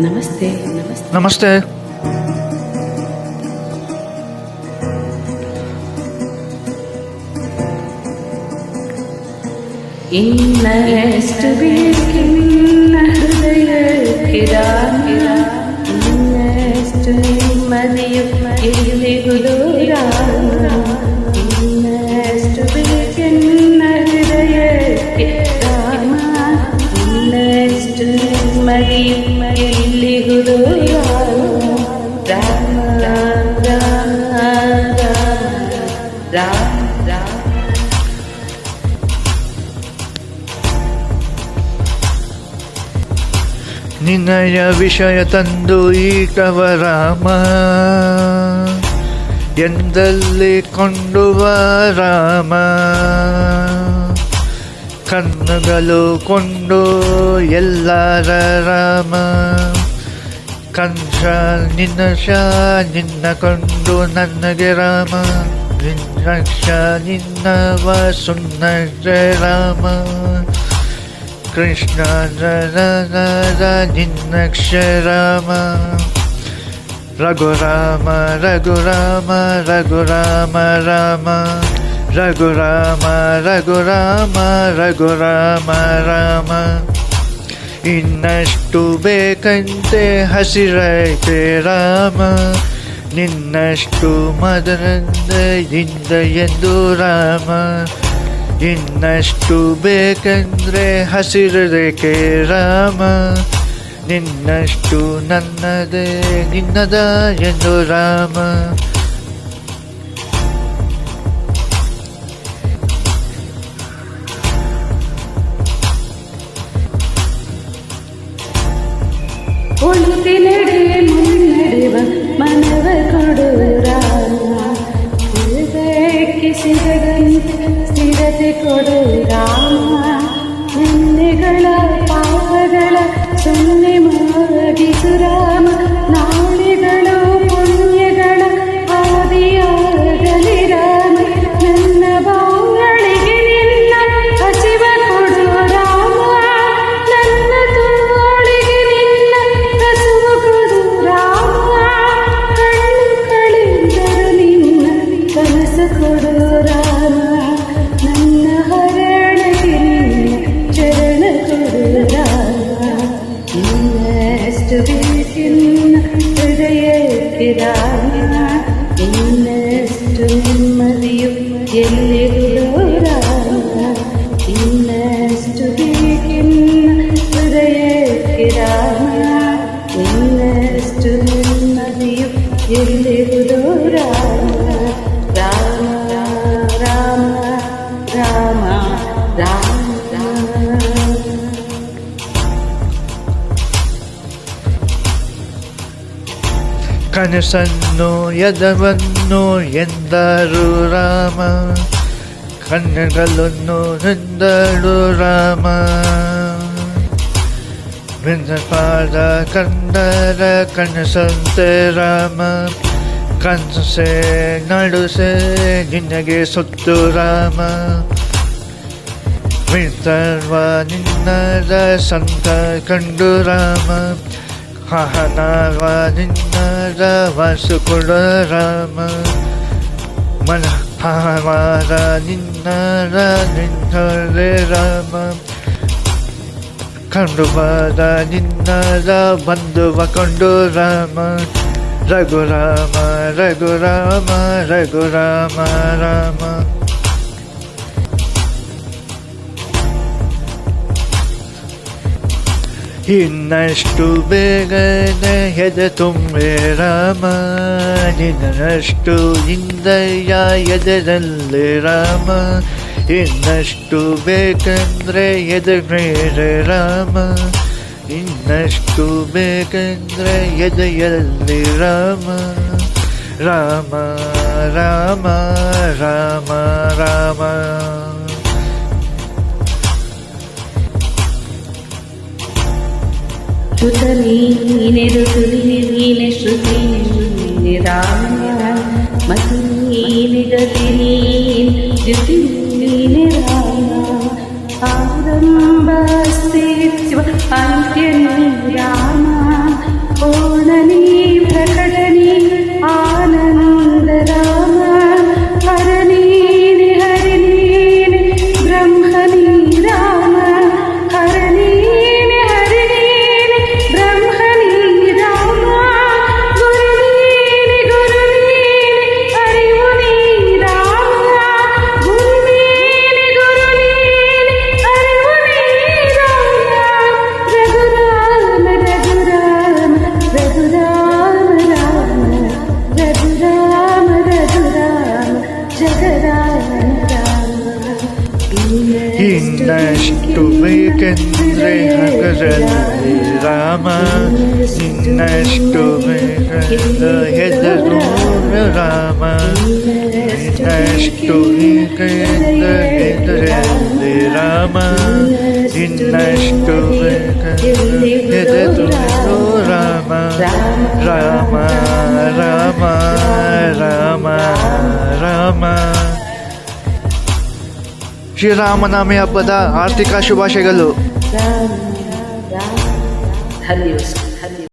ನಮಸ್ತೆ. ನಮಸ್ತೆ. ಇನ್ನೆಷ್ಟು ಬೇಕಿನ್ನ ಹೃದಯಕ್ಕೆ ರಾಮ, ಇನ್ನೆಷ್ಟು ನೆಮ್ಮದಿಯು ಎಲ್ಲಿಗುವುದು ರಾಮ, ಇನ್ನೆಷ್ಟು ಬೇಕಿನ್ನ ಹೃದಯಕ್ಕೆ ರಾಮ, ಇನ್ನೆಷ್ಟು ನೆಮ್ಮದಿಯು ಎಲ್ಲಿಗುವುದು ರಾಮ, ರಾಮ ರಾಮ ರಾಮ ರಾಮ ರಾಮ. ನಿನ್ನಯ ವಿಷಯ ತಂದು ಈಟವ ರಾಮ, ಎಂದಲ್ಲಿ ಕೊಂಡುವ ರಾಮ, ಕಣ್ಣುಗಳು ಕೊಂಡು ಎಲ್ಲರ ರಾಮ, ಕಂಶ ನಿನ್ನ ಕೊಂಡು ನನಗೆ ರಾಮ, ನಿನ್ನಕ್ಷ ನಿನ್ನವ ಸುನ್ನಜ ರಾಮ, ಕೃಷ್ಣ ನಿನ್ನಕ್ಷ ರಾಮ, ರಘುರಾಮ ರಘುರಾಮ ರಘುರಾಮ ರಾಮ, ರಘುರಾಮ ರಘುರಾಮ ರಘುರಾಮ ರಾಮ. ಇನ್ನಷ್ಟು ಬೇಕಂತೆ ಹಸಿರೈತೆ ರಾಮ, ನಿನ್ನಷ್ಟು ಮದರಿಂದ ಎಂದು ರಾಮ, ಇನ್ನಷ್ಟು ಬೇಕಂದ್ರೆ ಹಸಿರಕ್ಕೆ ರಾಮ, ನಿನ್ನಷ್ಟು ನನ್ನದೇ ನಿನ್ನದ ಎಂದು ರಾಮ. ಒಳಿತಿ ನಡೆ ಮುನ್ನಡೆವ ಮನವ ಕೊಡು ರಾಮ, ಹೃದಯಕ್ಕೆ ಸಿಗದಂತೆ ಸ್ಥಿರತೆ ಕೊಡು ರಾಮ, ನಿನ್ನೆಗಳ ಪಾಪಗಳ ಸೊನ್ನೆ ಮಾಡಿಸು ರಾಮ, ನಾಳೆಗಳು ಪುಣ್ಯಗಳ ಆದಿಯಾಗಲಿ ರಾಮ, ನನ್ನ ಬಾಗಳಿಗೆ ನಿನ್ನ ಹಸಿವ ಕೊಡು ರಾಮ, ನನ್ನ ತೋಳಿಗೆ ನಿನ್ನ ಹಸುವು ಕೊಡು ರಾಮ, ಕಣ್ಣು ಕಳೆದರು ನಿನ್ನ ಕನಸು ಕೊಡು ರಾಮ, ನನ್ನ ಹರಣಿಗೆ ನಿನ್ನ ಚರಣ ಕೊಡು ರಾಮ, ಇನ್ನೆಷ್ಟು ಬೇಕಿನ್ನ ಹೃದಯಕ್ಕೆ ರಾಮ, ಇನ್ನೆಷ್ಟು ನೆಮ್ಮದಿಯು ಎಲ್ಲಿಗುವುದು ರಾಮ, ಇನ್ನೆಷ್ಟು ಬೇಕಿನ್ನ ಹೃದಯಕ್ಕೆ ರಾಮ, ಇನ್ನೆಷ್ಟು ನೆಮ್ಮದಿಯು ಎಲ್ಲಿಗುವುದು ರಾಮ, ರಾಮ ರಾಮ ರಾಮ ರಾಮ ರಾಮ. ಕನಸನ್ನು ಎದವನ್ನು ಎಂದರು ರಾಮ, ಕಣ್ಣುಗಳನ್ನು ಎಂದಳು ರಾಮ, ಪಾದ ಕಂದರ ಕನಸಂತೆ ರಾಮ, ಕನಸೆ ನಡುಸೆ ನಿನಗೆ ಸುತ್ತು ರಾಮ, ಮಿತ್ರವ ನಿನ್ನದ ಸಂತ ಕಂಡು ರಾಮ, ಹಹನವ ನಿನ್ನದ ವಾಸು ಕೊಡು ರಾಮ, ಮನಹಾರ ನಿನ್ನದ ನಿನ್ನರೆ ರಾಮ, ಕಂಡುಬದ ನಿನ್ನದ ಬಂಧುವ ಕೊಂಡು ರಾಮ, ರಘುರಾಮ ರಘುರಾಮ ರಘುರಾಮ ರಾಮ. ಇನ್ನಷ್ಟು ಬೇಗನೆ ಎದೆ ತುಂಬೆ ರಾಮ, ನಿನ್ನಷ್ಟು ಹಿಂದೆಯ ಎದೆರಲ್ಲಿ ರಾಮ, ಇನ್ನಷ್ಟು ಬೇಕಂದ್ರೆ ಎದೆ ಮೇಲೆ ರಾಮ, ಇನ್ನಷ್ಟು ಬೇಕಂದ್ರೆ ಎದೆಯಲ್ಲಿ ರಾಮ, ರಾಮ ರಾಮ ರಾಮ ರಾಮ. ಶ್ರುತ ನೀನೆ ಋತು ನೀನೆ ಶ್ರುತಿ ನೀನೆ ರಾಮ, ಮತಿ ನೀನೆ ಗತಿ ನೀನೆ ದ್ಯುತಿ ನೀನೆ ರಾಮ, ಆರಂಭ ಸ್ಥಿತ್ವ ಅಂತ್ಯ ನೀ ರಾಮ, ಇನ್ನಷ್ಟು ಬೇಕೆಂದ್ರೆ ಹಗರಲ್ಲಿ ರಾಮ ಇನ್ನಷ್ಟು ಬೇಕೆಂದ ಹೆದರು ರಾಮ ಇನ್ನಷ್ಟು ಬೇಕೆಂದ ಹೆದರಲ್ಲಿ ರಾಮ ಇನ್ನಷ್ಟು ಬೇಕೆಂದ ಹೆದರು ರಾಮ ರಾಮ ರಾಮ ರಾಮ ರಾಮ ಶ್ರೀರಾಮನವಮಿ ಹಬ್ಬದ ಆರ್ಥಿಕ ಶುಭಾಶಯಗಳು. ಧನ್ಯವಾದ.